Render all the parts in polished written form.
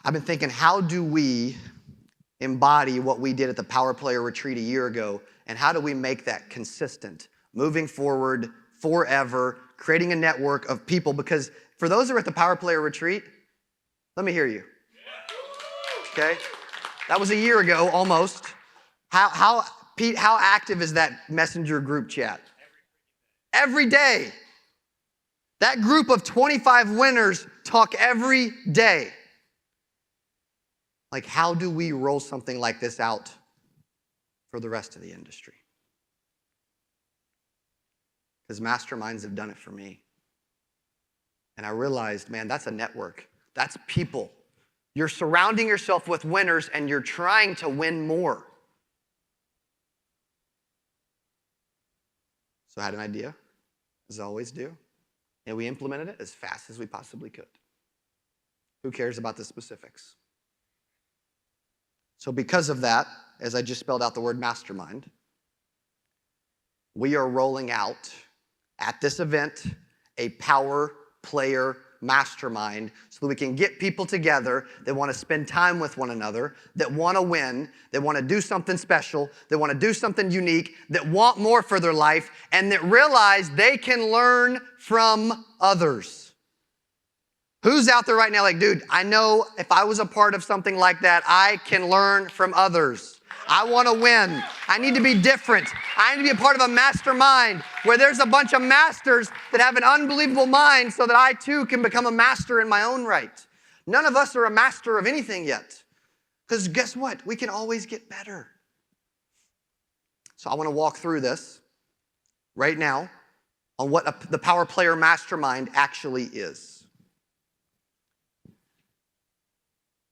I've been thinking, how do we embody what we did at the Power Player Retreat a year ago, and how do we make that consistent, moving forward forever, creating a network of people? Because for those who are at the Power Player Retreat, let me hear you. Okay? That was a year ago, almost. Pete, how active is that messenger group chat? Every day. That group of 25 winners talk every day. Like, how do we roll something like this out for the rest of the industry? Because masterminds have done it for me. And I realized, man, that's a network. That's people. You're surrounding yourself with winners and you're trying to win more. So I had an idea, as I always do, and we implemented it as fast as we possibly could. Who cares about the specifics? So because of that, as I just spelled out the word mastermind, we are rolling out at this event a Power Player Mastermind so that we can get people together that want to spend time with one another, that want to win, that want to do something special, that want to do something unique, that want more for their life, and that realize they can learn from others. Who's out there right now like, dude, I know if I was a part of something like that, I can learn from others. I want to win. I need to be different. I need to be a part of a mastermind where there's a bunch of masters that have an unbelievable mind so that I too can become a master in my own right. None of us are a master of anything yet. Because guess what? We can always get better. So I want to walk through this right now on what the Power Player Mastermind actually is.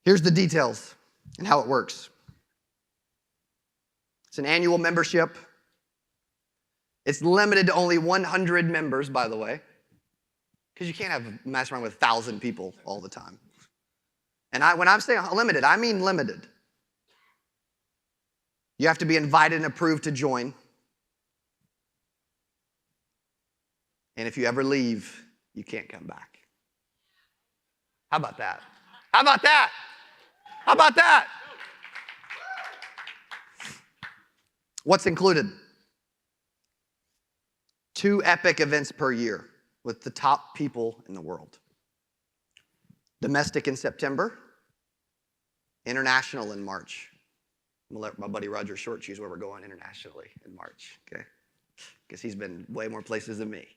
Here's the details and how it works. It's an annual membership. It's limited to only 100 members, by the way, because you can't have a mastermind with 1,000 people all the time. And when I'm saying limited, I mean limited. You have to be invited and approved to join. And if you ever leave, you can't come back. How about that? How about that? How about that? What's included? 2 epic events per year with the top people in the world. Domestic in September, international in March. I'm gonna let my buddy Roger Short choose where we're going internationally in March, okay? Because he's been way more places than me.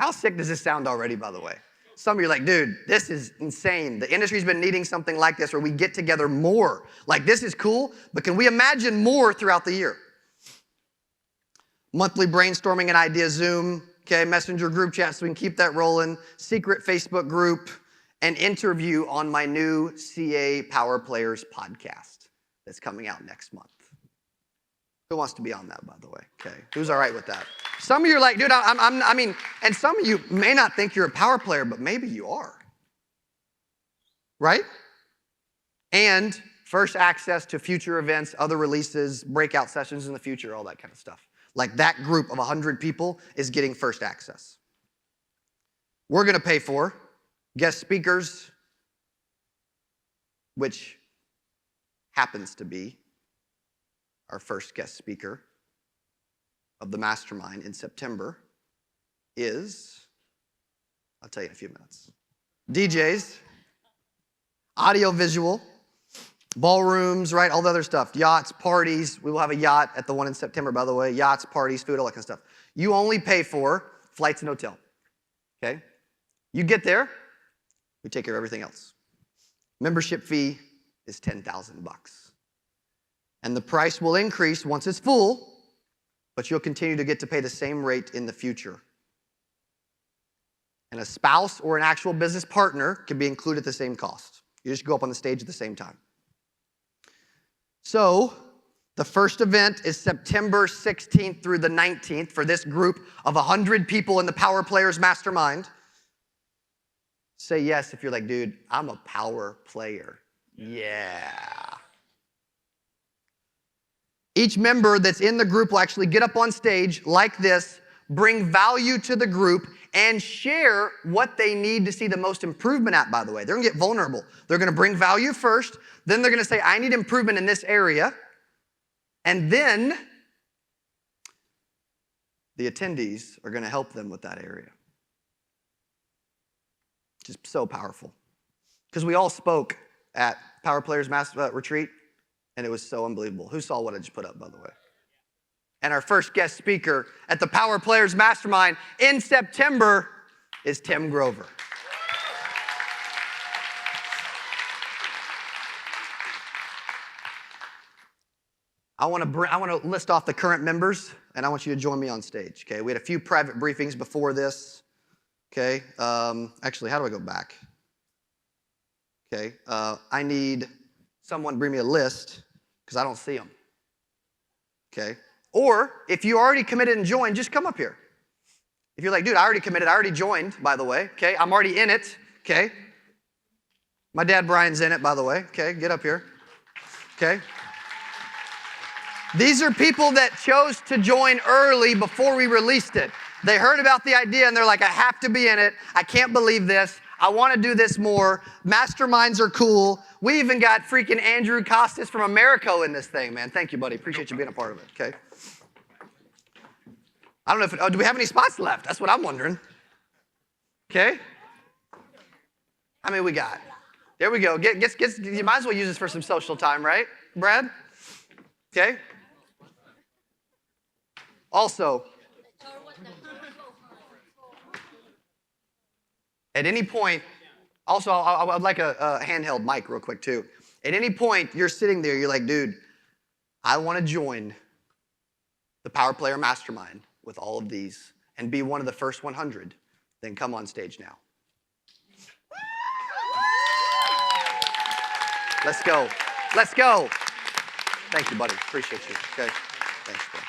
How sick does this sound already, by the way? Some of you are like, dude, this is insane. The industry's been needing something like this where we get together more. Like, this is cool, but can we imagine more throughout the year? Monthly brainstorming and idea Zoom, okay, messenger group chat so we can keep that rolling, secret Facebook group, and interview on my new CA Power Players podcast that's coming out next month. Who wants to be on that, by the way? Okay, who's all right with that? Some of you are like, dude, I mean, and some of you may not think you're a power player, but maybe you are. Right? And first access to future events, other releases, breakout sessions in the future, all that kind of stuff. Like that group of 100 people is getting first access. We're going to pay for guest speakers, which happens to be our first guest speaker of the Mastermind in September is, I'll tell you in a few minutes, DJs, audio visual, ballrooms, right, all the other stuff, yachts, parties. We will have a yacht at the one in September, by the way, yachts, parties, food, all that kind of stuff. You only pay for flights and hotel, okay? You get there, we take care of everything else. Membership fee is $10,000. And the price will increase once it's full, but you'll continue to get to pay the same rate in the future. And a spouse or an actual business partner can be included at the same cost. You just go up on the stage at the same time. So, the first event is September 16th through the 19th for this group of 100 people in the Power Players Mastermind. Say yes if you're like, dude, I'm a power player. Yeah. Each member that's in the group will actually get up on stage like this, bring value to the group, and share what they need to see the most improvement at, by the way. They're going to get vulnerable. They're going to bring value first. Then they're going to say, I need improvement in this area. And then the attendees are going to help them with that area. Just so powerful. Because we all spoke at Power Players Retreat, and it was so unbelievable. Who saw what I just put up, by the way? And our first guest speaker at the Power Players Mastermind in September is Tim Grover. I want to list off the current members, and I want you to join me on stage, okay? We had a few private briefings before this, okay? Actually, how do I go back? Okay, I need someone to bring me a list because I don't see them, okay? Or if you already committed and joined, just come up here. If you're like, dude, I already committed, I already joined, by the way, okay? I'm already in it, okay? My dad Brian's in it, by the way, okay? Get up here, okay? These are people that chose to join early before we released it. They heard about the idea and they're like, I have to be in it. I can't believe this. I want to do this more. Masterminds are cool. We even got freaking Andrew Costas from America in this thing, man. Thank you, buddy. Appreciate you being a part of it, okay? I don't know if, do we have any spots left? That's what I'm wondering. Okay? How many we got? There we go. You might as well use this for some social time, right, Brad? Okay? Also, at any point, also, I'd like a handheld mic real quick, too. At any point, you're sitting there, you're like, dude, I want to join the Power Player Mastermind with all of these and be one of the first 100, then come on stage now. Let's go. Let's go. Thank you, buddy. Appreciate you. Okay. Thanks, bro.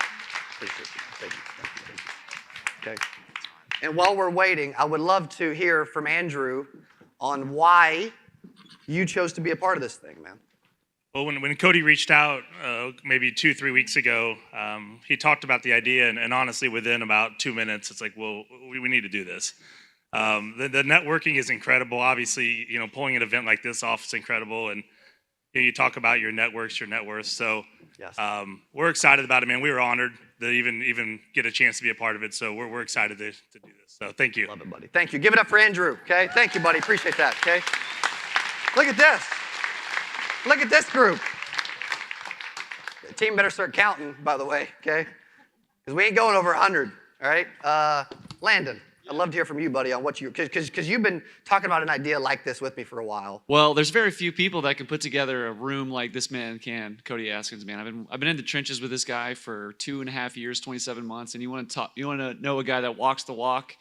Appreciate you. Thank you. Okay. And while we're waiting, I would love to hear from Andrew on why you chose to be a part of this thing, man. Well, when Cody reached out maybe 2-3 weeks ago, he talked about the idea, and honestly, within about 2 minutes, it's like, well, we need to do this. The networking is incredible. Obviously, pulling an event like this off is incredible, and you talk about your networks, your net worth. So yes. We're excited about it, man. We were honored to even get a chance to be a part of it. So we're excited to do this. So thank you. Love it, buddy. Thank you. Give it up for Andrew, okay? Thank you, buddy. Appreciate that, okay? Look at this. Look at this group. The team better start counting, by the way, okay? Because we ain't going over 100, all right? Landon, I'd love to hear from you, buddy, on what because you've been talking about an idea like this with me for a while. Well, there's very few people that can put together a room like this man can, Cody Askins, man. I've been in the trenches with this guy for 2.5 years, 27 months, and you want to know a guy that walks the walk.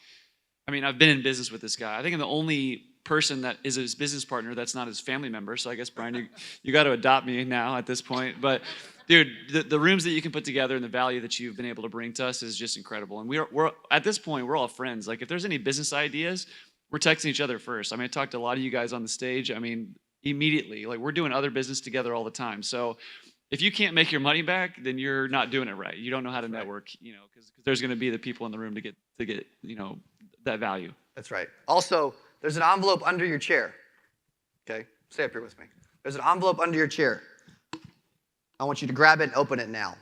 I mean, I've been in business with this guy. I think I'm the only person that is his business partner that's not his family member. So I guess, Brian, you got to adopt me now at this point. But dude, the rooms that you can put together and the value that you've been able to bring to us is just incredible. And we're at this point, we're all friends. Like if there's any business ideas, we're texting each other first. I mean, I talked to a lot of you guys on the stage. I mean, immediately, like we're doing other business together all the time. So if you can't make your money back, then you're not doing it right. You don't know how to network, because there's going to be the people in the room to get that value. That's right. Also, there's an envelope under your chair. Okay? Stay up here with me. There's an envelope under your chair. I want you to grab it and open it now.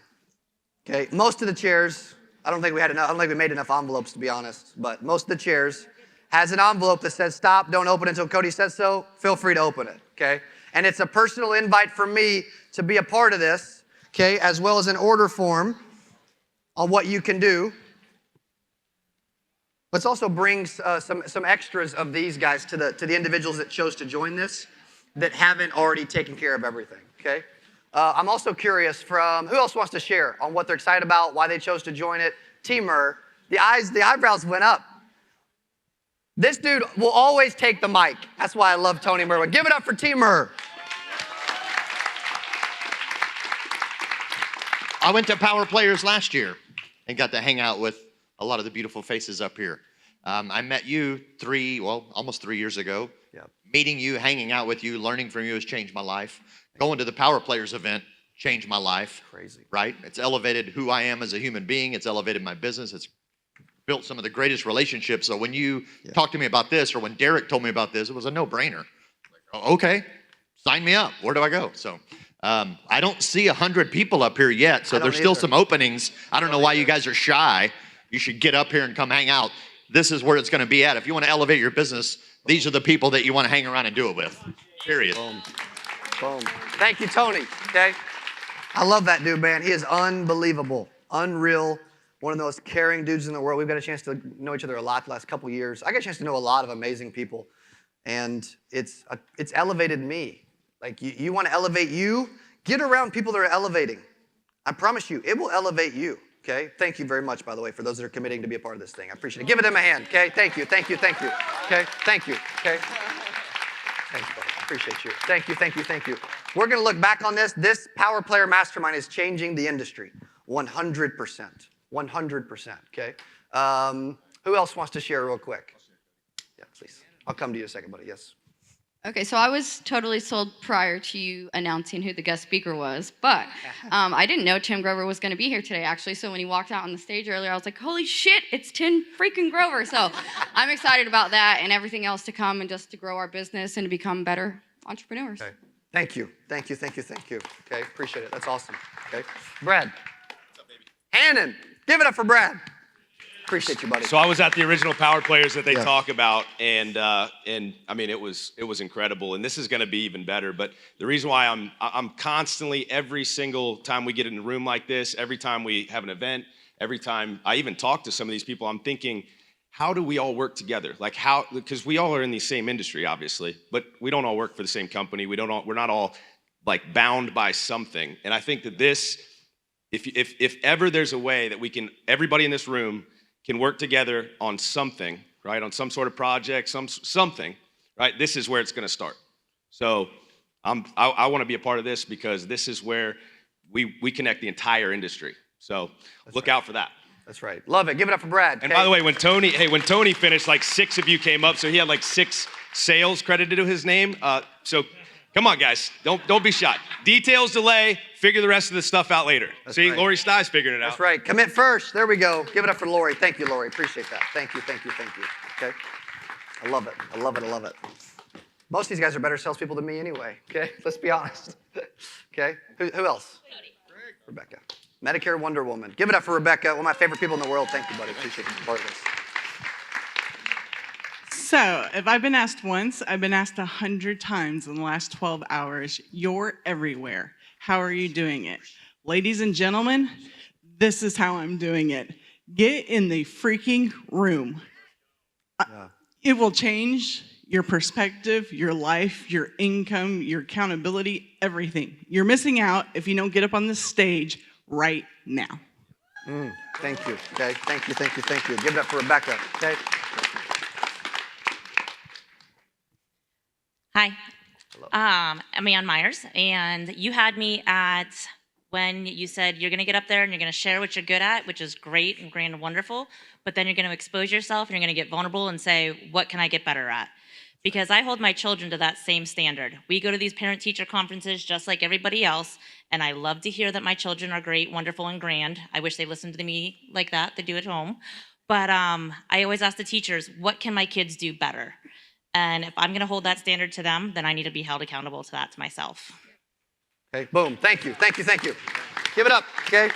Okay? Most of the chairs, I don't think we made enough envelopes, to be honest, but most of the chairs has an envelope that says, stop, don't open it until Cody says so. Feel free to open it. Okay? And it's a personal invite from me to be a part of this, okay, as well as an order form on what you can do. Let's also bring some extras of these guys to the individuals that chose to join this that haven't already taken care of everything, okay? I'm also curious from, who else wants to share on what they're excited about, why they chose to join it? T-Mur, the eyebrows went up. This dude will always take the mic. That's why I love Tony Merwin. Give it up for T-Mur. I went to Power Players last year and got to hang out with a lot of the beautiful faces up here. I met you almost 3 years ago. Yep. Meeting you, hanging out with you, learning from you has changed my life. Going to the Power Players event changed my life. Crazy. Right? It's elevated who I am as a human being. It's elevated my business. It's built some of the greatest relationships. So when you talked to me about this, or when Derek told me about this, it was a no-brainer. Like, oh, okay, sign me up. Where do I go? So I don't see 100 people up here yet, so there's still some openings. I don't know why you guys are shy. You should get up here and come hang out. This is where it's going to be at. If you want to elevate your business, these are the people that you want to hang around and do it with. Period. Boom. Boom. Thank you, Tony. Okay. I love that dude, man. He is unbelievable, unreal, one of the most caring dudes in the world. We've got a chance to know each other a lot the last couple years. I got a chance to know a lot of amazing people, and it's elevated me. Like you want to elevate you, get around people that are elevating. I promise you, it will elevate you. Okay. Thank you very much, by the way, for those that are committing to be a part of this thing. I appreciate it. Give them a hand. Okay. Thank you. Thank you. Thank you. Okay. Thank you. Okay. Thanks, buddy. Appreciate you. Thank you. Thank you. Thank you. We're going to look back on this. This Power Player Mastermind is changing the industry 100%. 100%. Okay. Who else wants to share real quick? Yeah, please. I'll come to you in a second, buddy. Yes. Okay, so I was totally sold prior to you announcing who the guest speaker was, but I didn't know Tim Grover was going to be here today, actually. So when he walked out on the stage earlier, I was like, holy shit, it's Tim freaking Grover. So I'm excited about that and everything else to come, and just to grow our business and to become better entrepreneurs. Okay. Thank you. Thank you. Thank you. Thank you. Okay, appreciate it. That's awesome. Okay. Brad. What's up, baby? Hannon. Give it up for Brad. Appreciate you, buddy. So I was at the original Power Players that they talk about, and I mean it was incredible, and this is going to be even better. But the reason why I'm constantly, every single time we get in a room like this, every time we have an event, every time I even talk to some of these people, I'm thinking, how do we all work together? Like how? Because we all are in the same industry, obviously, but we don't all work for the same company. We're not all like bound by something. And I think that this, if ever there's a way that we can, everybody in this room can work together on something, right? On some sort of project, something, right? This is where it's going to start. So I want to be a part of this, because this is where we connect the entire industry. So look out for that. That's right. Love it. Give it up for Brad. And by the way, when Tony finished, like 6 of you came up, so he had like 6 sales credited to his name. So come on, guys, don't be shy. Details delay. Figure the rest of the stuff out later. That's See, right. Lori Stye's figuring it out. That's right. Commit first. There we go. Give it up for Lori. Thank you, Lori. Appreciate that. Thank you. Thank you. Thank you. Okay. I love it. I love it. I love it. Most of these guys are better salespeople than me anyway. Okay. Let's be honest. Okay. Who else? Rebecca. Medicare Wonder Woman. Give it up for Rebecca. One of my favorite people in the world. Thank you, buddy. Appreciate you being part of this. So, if I've been asked once, I've been asked 100 times in the last 12 hours. You're everywhere. How are you doing it? Ladies and gentlemen, this is how I'm doing it. Get in the freaking room. It will change your perspective, your life, your income, your accountability, everything. You're missing out if you don't get up on this stage right now. Thank you. Okay. Thank you. Thank you. Thank you. Give it up for Rebecca. Okay. Hi, I'm Ann Myers, and you had me at when you said you're going to get up there and you're going to share what you're good at, which is great and grand and wonderful, but then you're going to expose yourself and you're going to get vulnerable and say, what can I get better at? Because I hold my children to that same standard. We go to these parent-teacher conferences just like everybody else, and I love to hear that my children are great, wonderful, and grand. I wish they listened to me like that. They do at home. But I always ask the teachers, what can my kids do better? And if I'm going to hold that standard to them, then I need to be held accountable to that to myself. Okay. Boom. Thank you. Thank you. Thank you. Give it up. Okay.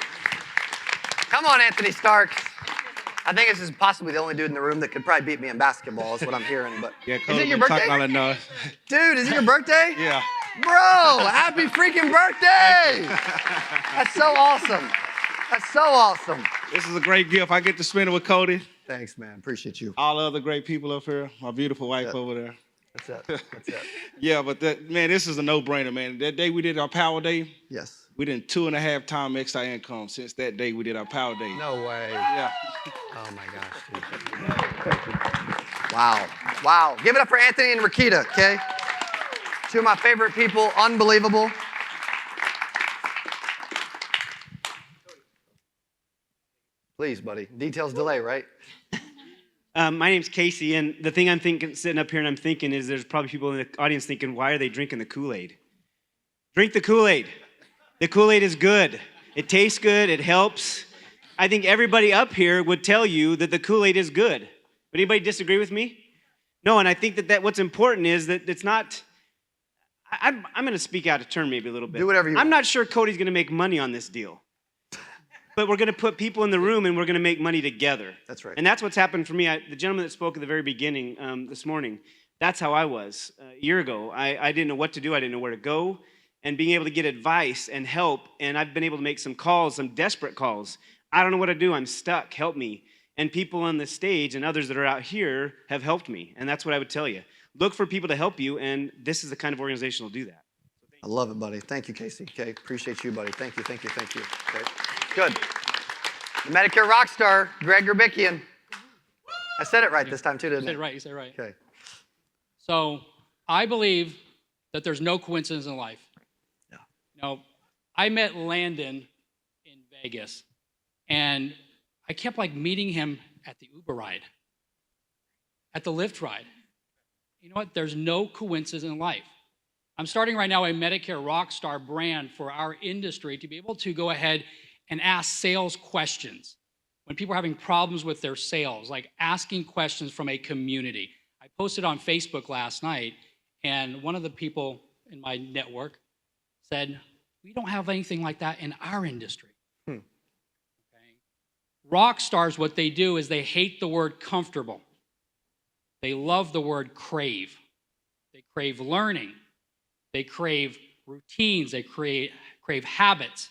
Come on, Anthony Starks. I think this is possibly the only dude in the room that could probably beat me in basketball, is what I'm hearing. But Yeah, is it your birthday? Dude, is it your birthday? Yeah. Bro, happy freaking birthday! That's so awesome. That's so awesome. This is a great gift. I get to spend it with Cody. Thanks, man. Appreciate you. All the other great people up here. My beautiful wife over there. That's it. That's it. Yeah, but man, this is a no-brainer, man. That day we did our Power Day, Yes. we did 2.5 times extra income since that day we did our Power Day. No way. Yeah. Oh my gosh, dude. Wow. Wow. Give it up for Anthony and Rakita, okay? 2 of my favorite people. Unbelievable. Please, buddy. Details delay, right? My name's Casey, and the thing I'm thinking, sitting up here and I'm thinking is there's probably people in the audience thinking, why are they drinking the Kool-Aid? Drink the Kool-Aid. The Kool-Aid is good. It tastes good. It helps. I think everybody up here would tell you that the Kool-Aid is good. Would anybody disagree with me? No, and I think that what's important is that it's not. I'm going to speak out of turn maybe a little bit. Do whatever you want. I'm not sure Cody's going to make money on this deal. But we're going to put people in the room and we're going to make money together. That's right. And that's what's happened for me. The gentleman that spoke at the very beginning this morning, that's how I was a year ago. I didn't know what to do. I didn't know where to go. And being able to get advice and help, and I've been able to make some calls, some desperate calls. I don't know what to do. I'm stuck. Help me. And people on the stage and others that are out here have helped me. And that's what I would tell you. Look for people to help you, and this is the kind of organization that'll do that. I love it, buddy. Thank you, Casey. Okay, appreciate you, buddy. Thank you. Okay, good. The Medicare rock star, Greg Gerbikian. I said it right this time too, didn't I? You said it right. Okay. So I believe that there's no coincidence in life. Yeah. You know, I met Landon in Vegas, and I kept like meeting him at the Uber ride, at the Lyft ride. You know what? There's no coincidence in life. I'm starting right now a Medicare Rockstar brand for our industry to be able to go ahead and ask sales questions when people are having problems with their sales, like asking questions from a community. I posted on Facebook last night, and one of the people in my network said, we don't have anything like that in our industry. Okay. Rock stars, what they do is they hate the word comfortable. They love the word crave. They crave learning. They crave routines. They crave habits.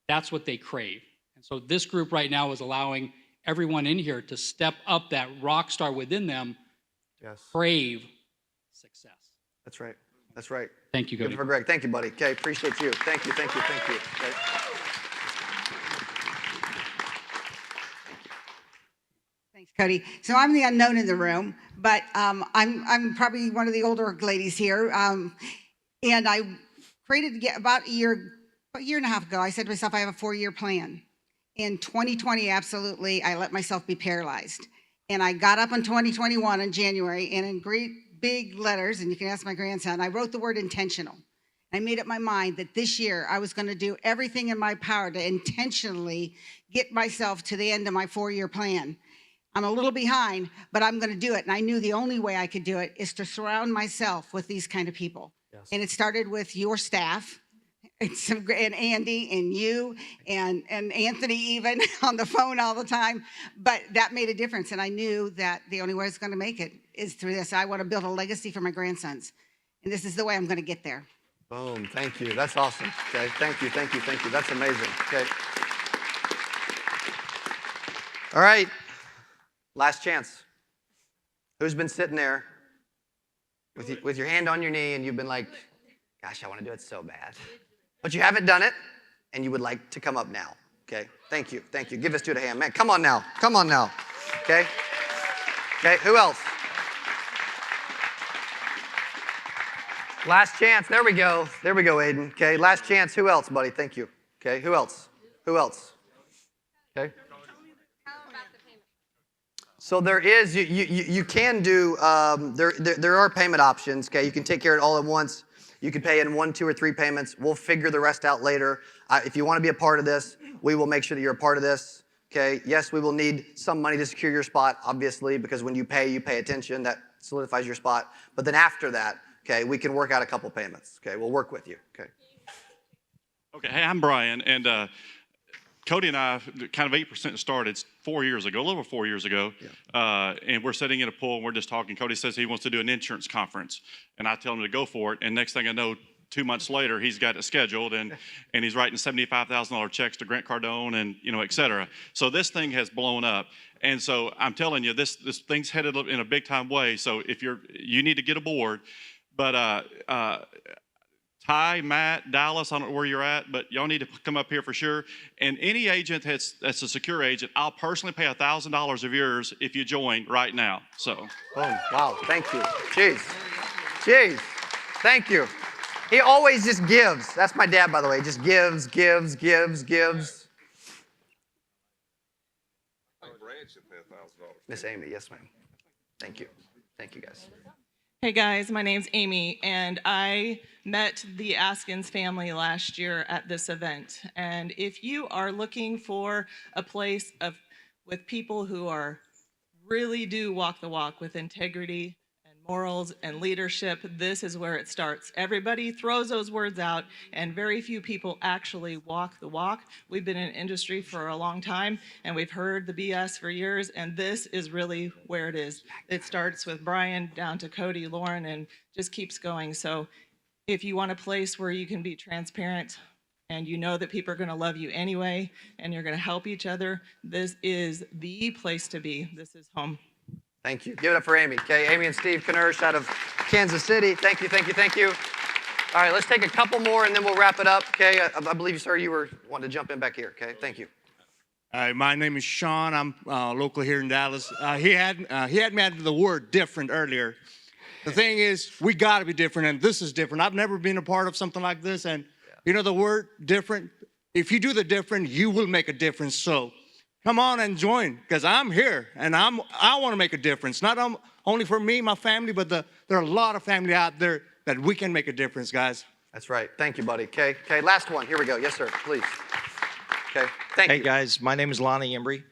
That's what they crave. And so this group right now is allowing everyone in here to step up that rock star within them, crave success. That's right. That's right. Thank you, Cody. Good for Greg. Thank you, buddy. Okay, appreciate you. Thank you. Okay. Thanks, Cody. So I'm the unknown in the room, but I'm probably one of the older ladies here. And I created about a year and a half ago, I said to myself, I have a 4-year plan. In 2020, absolutely, I let myself be paralyzed. And I got up in 2021 in January, and in great big letters, and you can ask my grandson, I wrote the word intentional. I made up my mind that this year I was going to do everything in my power to intentionally get myself to the end of my 4-year plan. I'm a little behind, but I'm going to do it. And I knew the only way I could do it is to surround myself with these kind of people. Yes. And it started with your staff, and Andy and you and Anthony even on the phone all the time. But that made a difference. And I knew that the only way I was going to make it is through this. I want to build a legacy for my grandsons. And this is the way I'm going to get there. Boom. Thank you. That's awesome. Okay. Thank you. That's amazing. Okay. All right. Last chance. Who's been sitting there with your hand on your knee and you've been like, gosh, I want to do it so bad. But you haven't done it and you would like to come up now. Okay? Thank you. Give this dude a hand. Man, come on now. Okay? Okay, who else? Last chance. There we go, Aiden. Okay, last chance. Who else, buddy? Thank you. Okay, who else? Okay. So there is, you can do, there are payment options, okay? You can take care of it all at once. You can pay in 1, 2, or 3 payments. We'll figure the rest out later. If you want to be a part of this, we will make sure that you're a part of this, okay? Yes, we will need some money to secure your spot, obviously, because when you pay attention. That solidifies your spot. But then after that, okay, we can work out a couple payments, okay? We'll work with you, okay? Okay, hey, I'm Brian, and Cody and I kind of 8% started 4 years ago, a little over 4 years ago, and we're sitting in a pool and we're just talking. Cody says he wants to do an insurance conference, and I tell him to go for it. And next thing I know, 2 months later, he's got it scheduled, and he's writing $75,000 checks to Grant Cardone, and et cetera. So this thing has blown up, and so I'm telling you, this thing's headed in a big time way. So if you need to get aboard, but Ty, Matt, Dallas, I don't know where you're at, but y'all need to come up here for sure. And any agent that's a secure agent, I'll personally pay $1,000 of yours if you join right now. So. Boom. Wow. Thank you. Jeez. Thank you. He always just gives. That's my dad, by the way. He just gives. Miss Amy, yes, ma'am. Thank you. Thank you, guys. Hey guys, my name's Amy, and I met the Askins family last year at this event. And if you are looking for a place with people who really do walk the walk with integrity and morals and leadership, this is where it starts. Everybody throws those words out, and very few people actually walk the walk. We've been in industry for a long time, and we've heard the BS for years, and this is really where it is. It starts with Brian down to Cody, Lauren, and just keeps going. So if you want a place where you can be transparent and you know that people are going to love you anyway, and you're going to help each other, this is the place to be. This is home. Thank you. Give it up for Amy. Okay, Amy and Steve Knirsch out of Kansas City. Thank you, thank you, thank you. All right, let's take a couple more and then we'll wrap it up. Okay, I believe, sir, you were wanting to jump in back here. Okay, thank you. All right, my name is Sean. I'm local here in Dallas. He had me add the word different earlier. The thing is, we got to be different, and this is different. I've never been a part of something like this, and you know the word different? If you do the different, you will make a difference. So come on and join, because I'm here, and I want to make a difference. Not only for me, my family, but there are a lot of family out there that we can make a difference, guys. That's right. Thank you, buddy. Okay, last one. Here we go. Yes, sir, please. Okay, thank you. Hey, guys, my name is Lonnie Embry,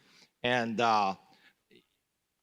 and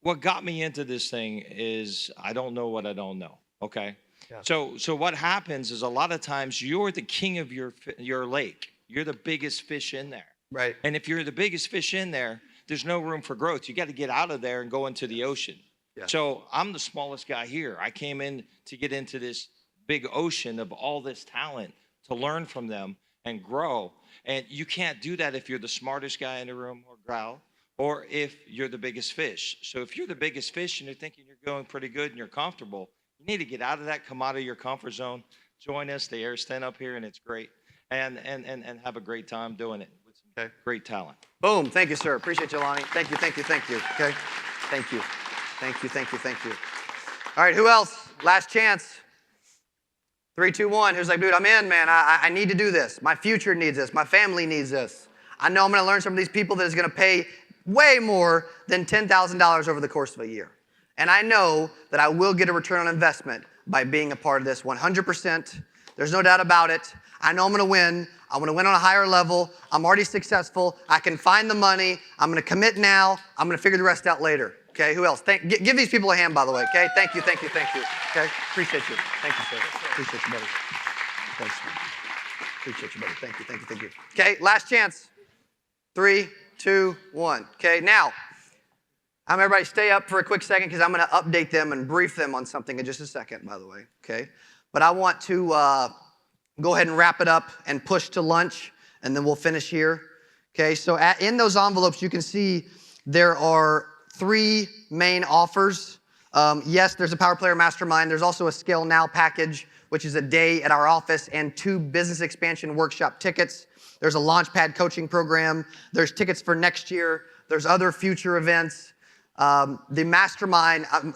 what got me into this thing is I don't know what I don't know, okay? Yeah. So what happens is a lot of times you're the king of your lake. You're the biggest fish in there. Right. And if you're the biggest fish in there, there's no room for growth. You got to get out of there and go into the ocean. Yeah. So I'm the smallest guy here. I came in to get into this big ocean of all this talent to learn from them and grow. And you can't do that if you're the smartest guy in the room or gal, or if you're the biggest fish. So if you're the biggest fish and you're thinking you're going pretty good and you're comfortable, you need to get out of that, come out of your comfort zone, join us, the air stand up here, and it's great. And have a great time doing it with some great talent. Boom. Thank you, sir. Appreciate you, Lonnie. Thank you, thank you, thank you. Okay. Thank you. Thank you, thank you, thank you. All right, who else? Last chance. 3, 2, 1. Who's like, dude, I'm in, man. I need to do this. My future needs this. My family needs this. I know I'm going to learn from these people that is going to pay way more than $10,000 over the course of a year. And I know that I will get a return on investment by being a part of this 100%. There's no doubt about it. I know I'm going to win. I'm going to win on a higher level. I'm already successful. I can find the money. I'm going to commit now. I'm going to figure the rest out later. Okay, who else? Give these people a hand, by the way, okay? Thank you, thank you, thank you. Okay, appreciate you. Thank you, sir. Appreciate you, buddy. Thanks, man. Appreciate you, buddy. Thank you, thank you, thank you. Okay, last chance. 3, 2, 1. Okay, now, everybody stay up for a quick second because I'm going to update them and brief them on something in just a second, by the way, okay? But I want to go ahead and wrap it up and push to lunch, and then we'll finish here. Okay, so in those envelopes, you can see there are 3 main offers. Yes, there's a Power Player Mastermind. There's also a Scale Now package, which is a day at our office, and 2 business expansion workshop tickets. There's a Launchpad coaching program. There's tickets for next year. There's other future events. The Mastermind, I'm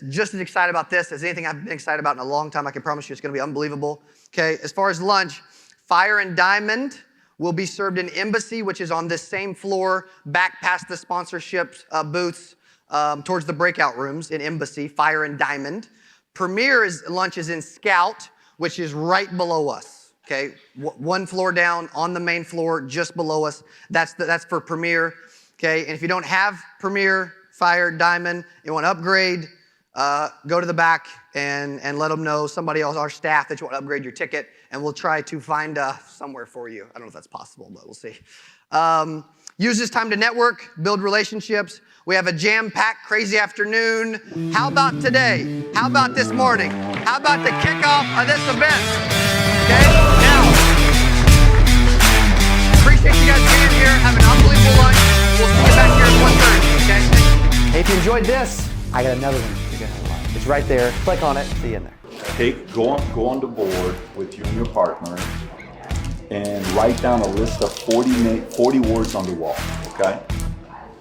just as excited about this as anything I've been excited about in a long time. I can promise you it's going to be unbelievable. Okay, as far as lunch, Fire and Diamond will be served in Embassy, which is on this same floor, back past the sponsorship booths, towards the breakout rooms in Embassy, Fire and Diamond. Premier lunch is in Scout, which is right below us. Okay, 1 floor down on the main floor, just below us. That's for Premier. Okay, and if you don't have Premier, Fire, Diamond, you want to upgrade, go to the back and let them know, somebody else, our staff, that you want to upgrade your ticket, and we'll try to find somewhere for you. I don't know if that's possible, but we'll see. Use this time to network, build relationships. We have a jam-packed, crazy afternoon. How about today? How about this morning? How about the kickoff of this event? Okay, now, appreciate you guys being here. Have an unbelievable lunch. We'll see you back here at 1:30, okay? Hey, if you enjoyed this, I got another one to go. It's right there. Click on it. See you in there. Go on the board with you and your partner and write down a list of 40 words on the wall, okay?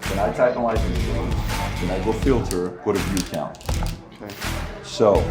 Then I type in license plate, then I go filter, go to view count. Okay. So